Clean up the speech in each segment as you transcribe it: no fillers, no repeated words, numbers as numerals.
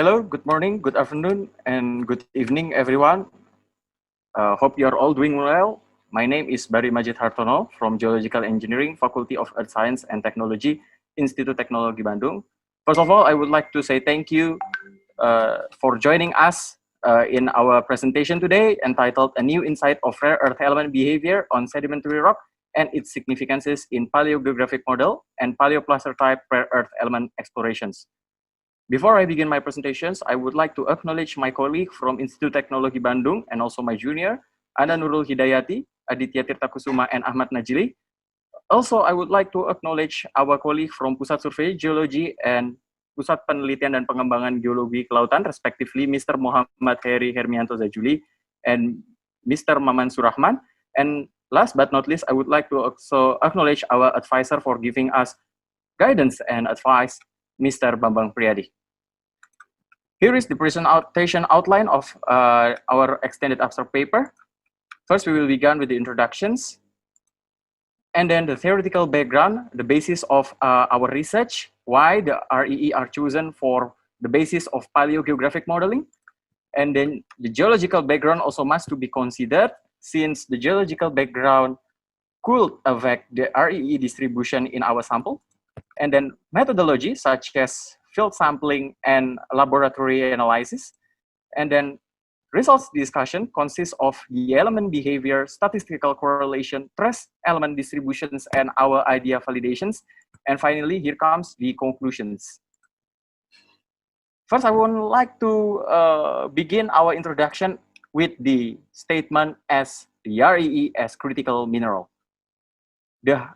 Hello, good morning, good afternoon, and good evening, everyone. Hope you are all doing well. My name is Bari Majid Hartono from Geological Engineering, Faculty of Earth Science and Technology, Institut Teknologi Bandung. First of all, I would like to say thank you for joining us in our presentation today entitled A New Insight of Rare Earth Element Behavior on Sedimentary Rock and its Significances in Paleogeographic Model and Paleoplacer Type Rare Earth Element Explorations. Before I begin my presentations, I would like to acknowledge my colleague from Institut Teknologi Bandung and also my junior, Ana Nurul Hidayati, Aditya Tirta Kusuma, and Ahmad Najili. Also, I would like to acknowledge our colleague from Pusat Survei Geologi and Pusat Penelitian dan Pengembangan Geologi Kelautan, respectively Mr. Muhammad Heri Hermianto Zajuli and Mr. Maman Surahman. And last but not least, I would like to also acknowledge our advisor for giving us guidance and advice, Mr. Bambang Priyadi. Here is the presentation outline of our extended abstract paper. First, we will begin with the introductions, and then the theoretical background, the basis of our research, why the REE are chosen for the basis of paleogeographic modeling, and then the geological background also must to be considered, since the geological background could affect the REE distribution in our sample, and then methodology such as field sampling and laboratory analysis. And then results discussion consists of the element behavior, statistical correlation, trace element distributions, and our idea validations. And finally, here comes the conclusions. First, I would like to begin our introduction with the statement as the REE as critical mineral. The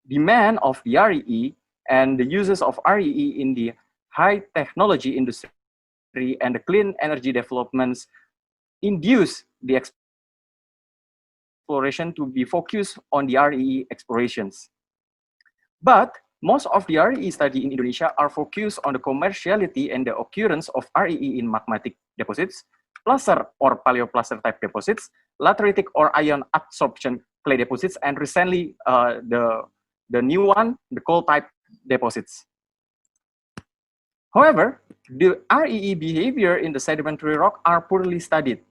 demand of the REE and the uses of REE in the high technology industry and the clean energy developments induce the exploration to be focused on the REE explorations. But most of the REE study in Indonesia are focused on the commerciality and the occurrence of REE in magmatic deposits, placer or paleoplacer type deposits, lateritic or ion absorption clay deposits, and recently the new one, the coal type deposits. However, the REE behavior in the sedimentary rock are poorly studied.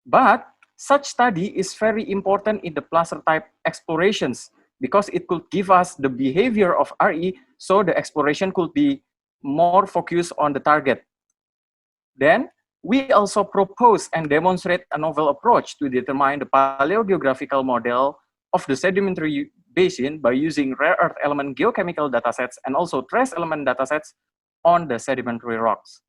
But such study is very important in the placer type explorations because it could give us the behavior of REE, so the exploration could be more focused on the target. Then, we also propose and demonstrate a novel approach to determine the paleogeographical model of the sedimentary basin by using rare earth element geochemical datasets and also trace element datasets on the sedimentary rocks.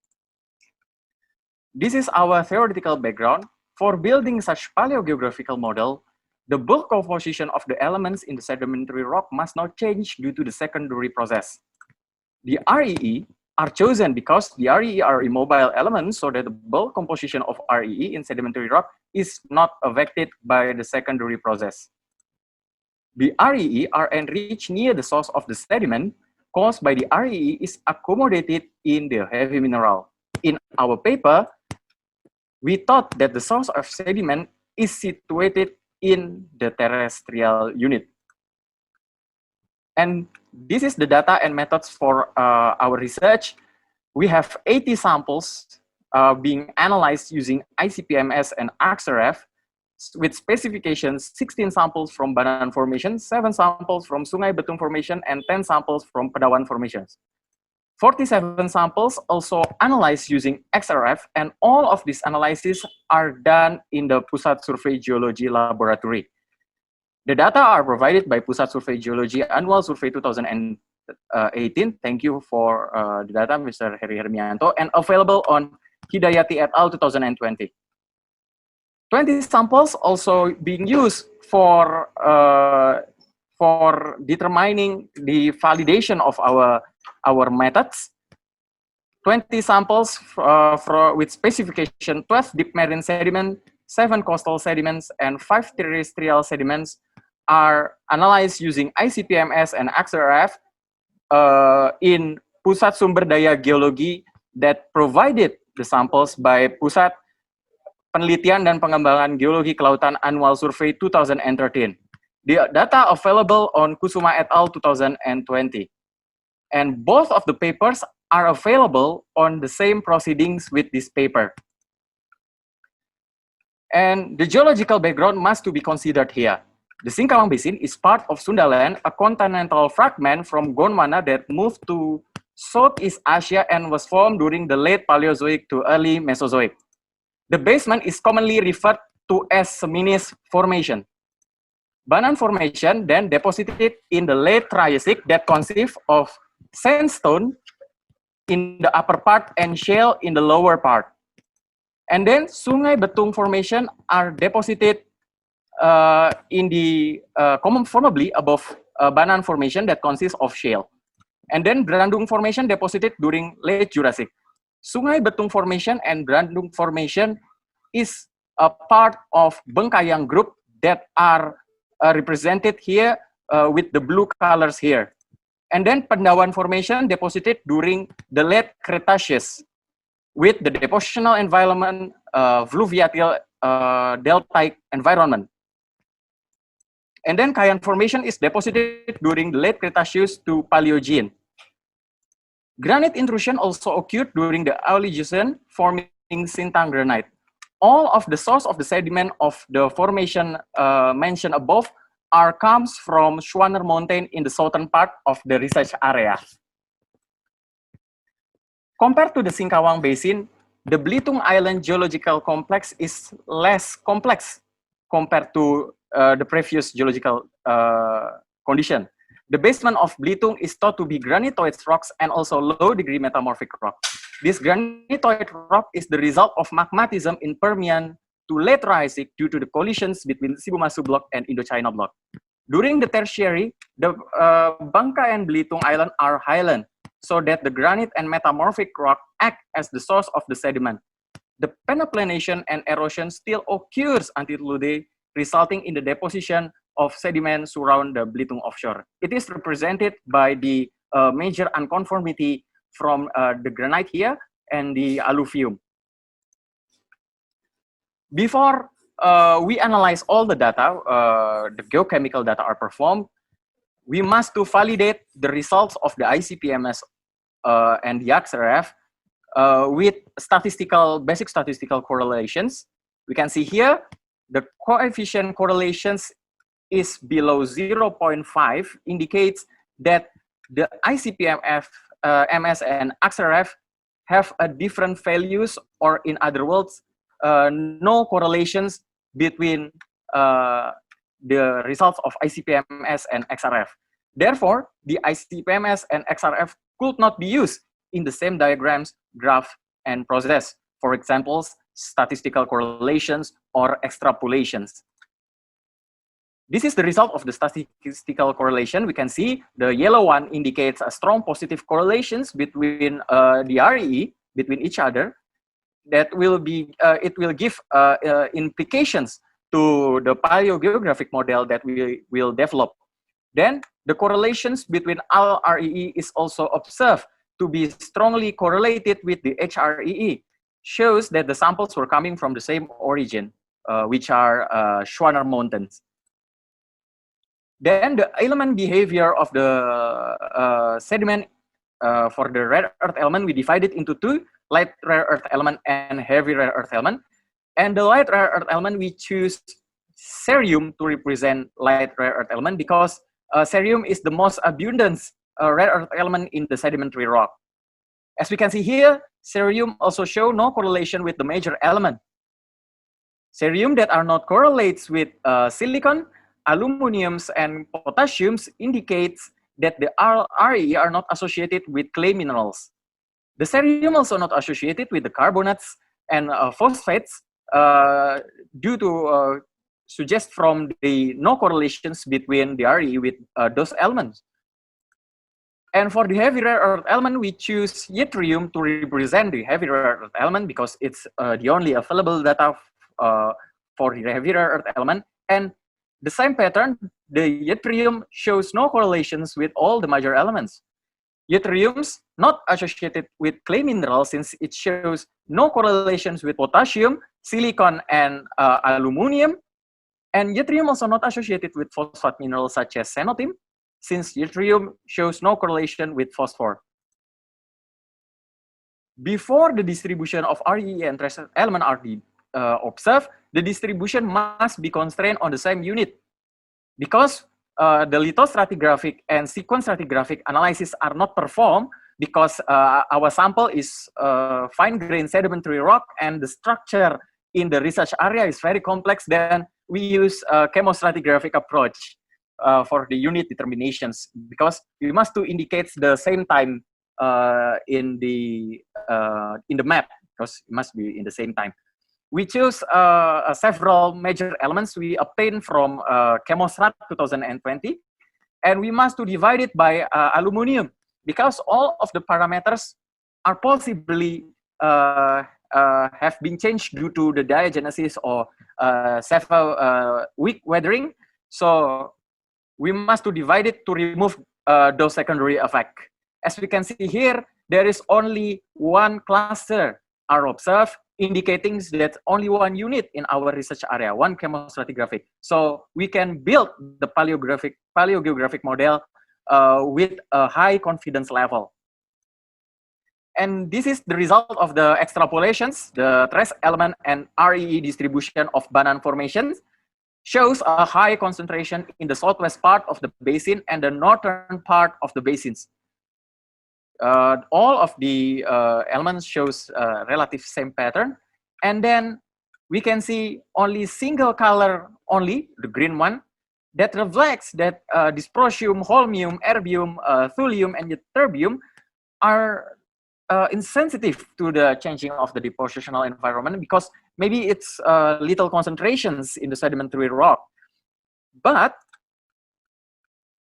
This is our theoretical background. For building such paleogeographical model, the bulk composition of the elements in the sedimentary rock must not change due to the secondary process. The REE are chosen because the REE are immobile elements, so that the bulk composition of REE in sedimentary rock is not affected by the secondary process. The REE are enriched near the source of the sediment caused by the REE is accommodated in the heavy mineral. In our paper, we thought that the source of sediment is situated in the terrestrial unit. And this is the data and methods for our research. We have 80 samples being analyzed using ICP-MS and ArcSeref, with specifications 16 samples from Banan Formation, 7 samples from Sungai Betung Formation, and 10 samples from Pedawan Formations. 47 samples also analyzed using XRF, and all of these analyses are done in the Pusat Survei Geologi Laboratory. The data are provided by Pusat Survei Geologi Annual Survey 2018. Thank you for the data, Mr. Heri Hermianto, and available on Hidayati et al. 2020. 20 samples also being used for determining the validation of our methods. 20 samples with specification 12 deep marine sediment, 7 coastal sediments, and 5 terrestrial sediments are analyzed using ICP-MS and ArcSeref in Pusat Sumber Daya Geologi that provided the samples by Pusat Penelitian dan Pengembangan Geologi Kelautan Annual Survey 2013. The data available on Kusuma et al. 2020. And both of the papers are available on the same proceedings with this paper. And the geological background must to be considered here. The Singkawang Basin is part of Sundaland, a continental fragment from Gondwana that moved to Southeast Asia and was formed during the late Paleozoic to early Mesozoic. The basement is commonly referred to as Seminis Formation. Banan Formation then deposited in the late Triassic that consists of sandstone in the upper part and shale in the lower part. And then Sungai Betung Formation are deposited in the conformably above Banan Formation that consists of shale. And then Brandung Formation deposited during late Jurassic. Sungai Betung Formation and Brandung Formation is a part of Bengkayang group that are represented here with the blue colors here. And then Pendawan Formation deposited during the late Cretaceous with the depositional environment fluviatile deltaic environment. And then Kayan Formation is deposited during the late Cretaceous to Paleogene. Granite intrusion also occurred during the Oligocene, forming Sintang granite. All of the source of the sediment of the formation mentioned above comes from Schwanner Mountain in the southern part of the research area. Compared to the Singkawang Basin, the Belitung Island geological complex is less complex compared to the previous geological condition. The basement of Belitung is thought to be granitoid rocks and also low-degree metamorphic rock. This granitoid rock is the result of magmatism in Permian to late Triassic due to the collisions between Sibumasu Block and Indochina Block. During the Tertiary, the Bangka and Belitung Island are highland, so that the granite and metamorphic rock act as the source of the sediment. The penaplanation and erosion still occurs until today, resulting in the deposition of sediment surround the Belitung offshore. It is represented by the major unconformity from the granite here and the alluvium. Before we analyze all the data, the geochemical data are performed, we must to validate the results of the ICP-MS and the XRF with basic statistical correlations. We can see here, the coefficient correlations is below 0.5, indicates that the ICP-MS and XRF have a different values, or in other words, no correlations between the results of ICP-MS and XRF. Therefore, the ICP-MS and XRF could not be used in the same diagrams, graph, and process. For example, statistical correlations or extrapolations. This is the result of the statistical correlation. We can see the yellow one indicates a strong positive correlations between the REE, between each other. That will be, it will give implications to the paleogeographic model that we will develop. Then the correlations between all REE is also observed to be strongly correlated with the HREE, shows that the samples were coming from the same origin, which are Schwanner Mountains. Then the element behavior of the sediment for the rare earth element, we divide it into two, light rare earth element and heavy rare earth element. And the light rare earth element, we choose cerium to represent light rare earth element because cerium is the most abundant rare earth element in the sedimentary rock. As we can see here, cerium also show no correlation with the major element. Cerium that are not correlates with silicon, aluminiums, and potassiums indicates that the RE are not associated with clay minerals. The cerium also not associated with the carbonates and phosphates due to suggest from the no correlations between the RE with those elements. And for the heavy rare earth element, we choose yttrium to represent the heavy rare earth element because it's the only available data for the heavy rare earth element. And the same pattern, the yttrium shows no correlations with all the major elements. Yttrium's not associated with clay minerals since it shows no correlations with potassium, silicon, and aluminium. And yttrium also not associated with phosphate minerals such as xenotime, since yttrium shows no correlation with phosphor. before the distribution of REE and trace element are observed, the distribution must be constrained on the same unit, because the lithostratigraphic and sequence stratigraphic analysis are not performed because our sample is fine-grained sedimentary rock and the structure in the research area is very complex. Then we use a chemostratigraphic approach for the unit determinations, because we must to indicate the same time in the map, because it must be in the same time. We choose several major elements we obtained from ChemoStrat 2020, and we must to divide it by aluminum, because all of the parameters are possibly have been changed due to the diagenesis or several weak weathering. So we must to divide it to remove those secondary effects. As we can see here, there is only one cluster are observed, indicating that only one unit in our research area, one chemostratigraphic. So we can build the paleogeographic model with a high confidence level. And this is the result of the extrapolations. The trace element and REE distribution of Banan formations shows a high concentration in the southwest part of the basin and the northern part of the basins. All of the elements shows relative same pattern, and then we can see only single color only, the green one, that reflects that dysprosium, holmium, erbium, thulium, and ytterbium are insensitive to the changing of the depositional environment, because maybe it's little concentrations in the sedimentary rock. But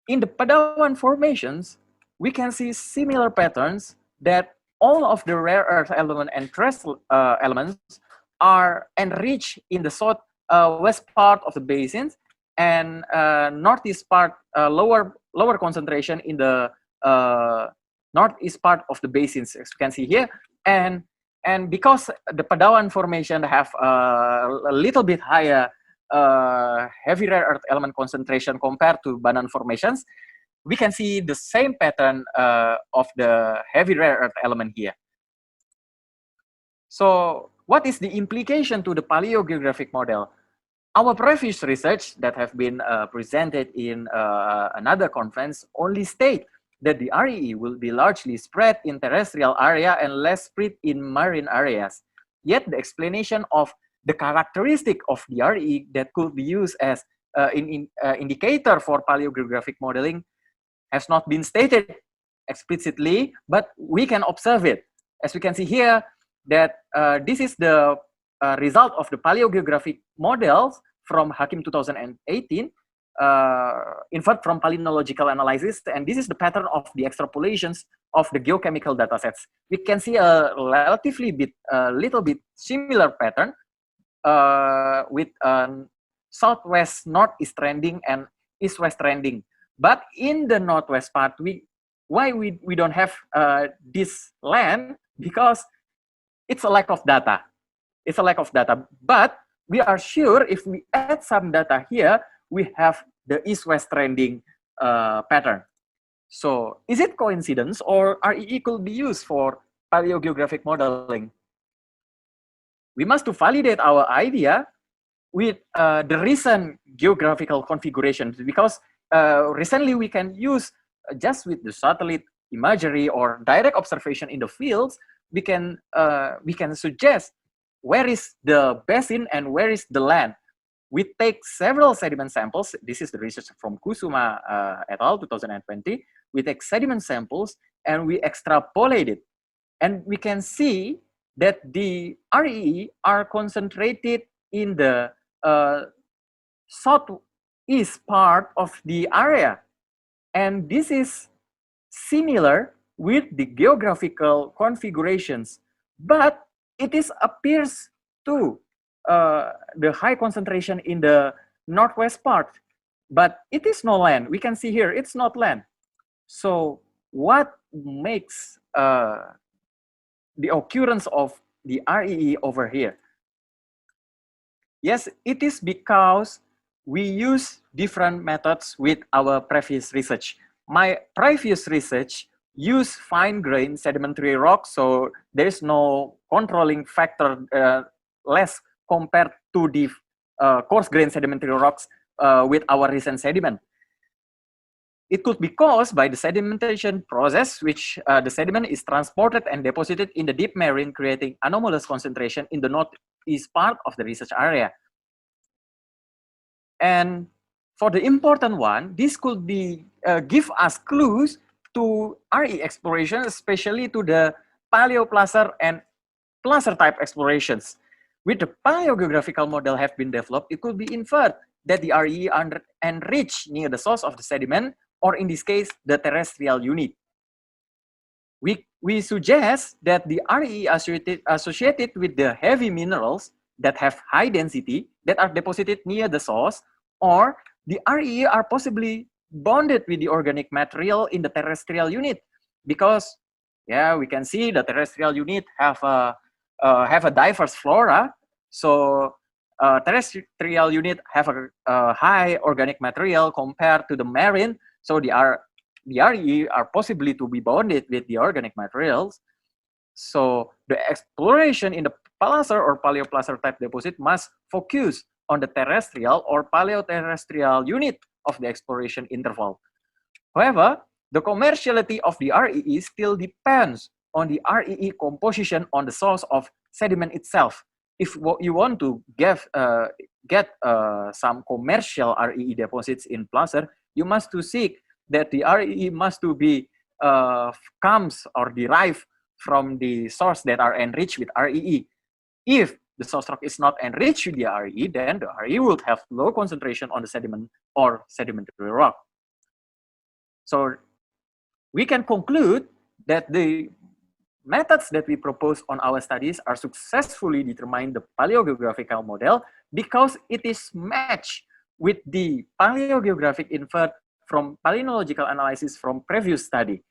in the Padawan formations, we can see similar patterns, that all of the rare earth element and trace elements are enriched in the southwest part of the basins, and northeast part, lower concentration in the northeast part of the basins, as you can see here. And because the Padawan formation have a little bit higher heavy rare earth element concentration compared to Banan formations, we can see the same pattern of the heavy rare earth element here. So what is the implication to the paleogeographic model? Our previous research that have been presented in another conference only state that the REE will be largely spread in terrestrial area and less spread in marine areas. Yet the explanation of the characteristic of the REE that could be used as an indicator for paleogeographic modeling has not been stated explicitly, but we can observe it. As we can see here, that this is the result of the paleogeographic models from Hakim 2018, inferred from palynological analysis, and this is the pattern of the extrapolations of the geochemical datasets. We can see a little bit similar pattern with southwest northeast trending and east-west trending. But in the northwest part, why we don't have this land? Because it's a lack of data. It's a lack of data. But we are sure if we add some data here, we have the east-west trending pattern. So is it coincidence, or REE could be used for paleogeographic modeling? We must to validate our idea with the recent geographical configurations, because recently we can use just with the satellite imagery or direct observation in the fields, we can suggest where is the basin and where is the land. We take several sediment samples. This is the research from Kusuma et al. 2020. We take sediment samples and we extrapolate it, and we can see that the REE are concentrated in the southeast part of the area, and this is similar with the geographical configurations, but it appears to the high concentration in the northwest part, but it is no land. We can see here it's not land. So what makes the occurrence of the REE over here? Yes, it is because we use different methods with our previous research. My previous research use fine-grained sedimentary rocks, so there is no controlling factor less compared to the coarse-grained sedimentary rocks with our recent sediment. It could be caused by the sedimentation process, which the sediment is transported and deposited in the deep marine, creating anomalous concentration in the northeast part of the research area. And for the important one, this could be give us clues to RE exploration, especially to the paleoplacer and placer type explorations. With the paleogeographical model have been developed, it could be inferred that the RE are enriched near the source of the sediment, or in this case, the terrestrial unit. We suggest that the RE associated with the heavy minerals that have high density that are deposited near the source, or the RE are possibly bonded with the organic material in the terrestrial unit, because yeah, we can see the terrestrial unit have a diverse flora. So terrestrial unit have a high organic material compared to the marine. So the RE are possibly to be bonded with the organic materials. So the exploration in the placer or paleoplacer type deposit must focus on the terrestrial or paleoterrestrial unit of the exploration interval. However, the commerciality of the REE still depends on the REE composition on the source of sediment itself. If you want to get some commercial REE deposits in placer, you must to seek that the REE must to be comes or derived from the source that are enriched with REE. If the source rock is not enriched with the REE, then the REE would have low concentration on the sediment or sedimentary rock. So we can conclude that the methods that we propose on our studies are successfully determine the paleogeographical model because it is matched with the paleogeographic inferred from palynological analysis from previous study.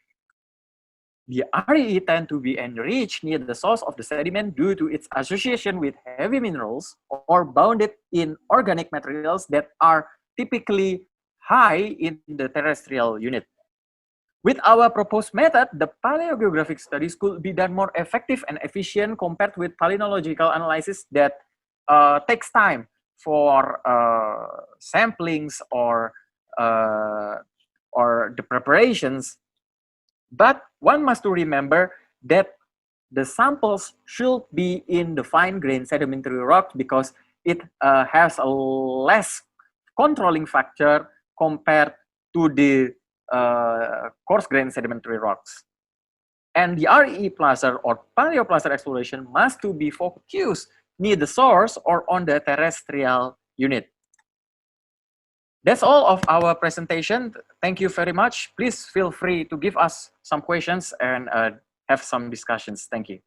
The REE tend to be enriched near the source of the sediment due to its association with heavy minerals or bounded in organic materials that are typically high in the terrestrial unit. With our proposed method, the paleogeographic studies could be done more effective and efficient compared with palynological analysis that takes time for samplings or the preparations. But one must to remember that the samples should be in the fine-grained sedimentary rock because it has a less controlling factor compared to the coarse-grained sedimentary rocks. And the REE placer or paleoplacer exploration must to be focused near the source or on the terrestrial unit. That's all of our presentation. Thank you very much. Please feel free to give us some questions and have some discussions. Thank you.